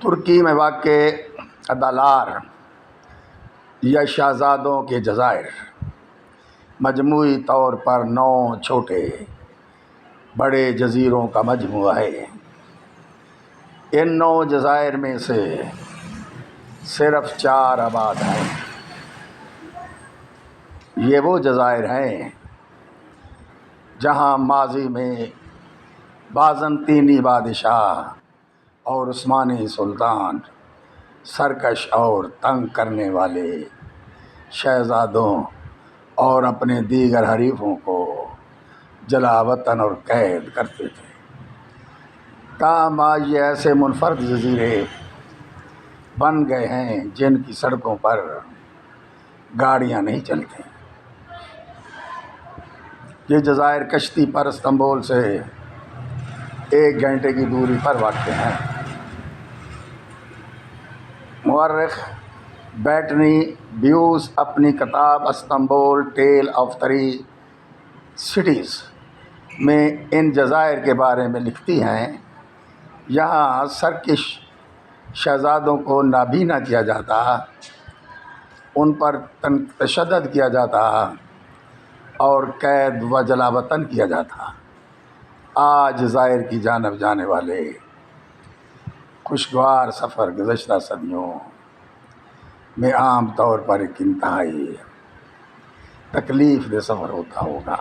ترکی میں واقع ادالار یا شہزادوں کے جزائر مجموعی طور پر 9 چھوٹے بڑے جزیروں کا مجموعہ ہے۔ ان 9 جزائر میں سے صرف 4 آباد ہیں۔ یہ وہ جزائر ہیں جہاں ماضی میں بازنطینی بادشاہ اور عثمانی سلطان سرکش اور تنگ کرنے والے شہزادوں اور اپنے دیگر حریفوں کو جلا وطن اور قید کرتے تھے۔ تاہم آج یہ ایسے منفرد جزیرے بن گئے ہیں جن کی سڑکوں پر گاڑیاں نہیں چلتی۔ یہ جزائر کشتی پر استنبول سے 1 گھنٹے کی دوری پر واقع ہیں۔ مورخ بیٹنی بیوس اپنی کتاب استنبول ٹیل آف 3 سٹیز میں ان جزائر کے بارے میں لکھتی ہیں، یہاں سرکش شہزادوں کو نابینا کیا جاتا، ان پر تشدد کیا جاتا اور قید و جلا وطن کیا جاتا۔ آج جزائر کی جانب جانے والے خوشگوار سفر گزشتہ صدیوں میں عام طور پر ایک انتہائی تکلیف دہ سفر ہوتا ہوگا۔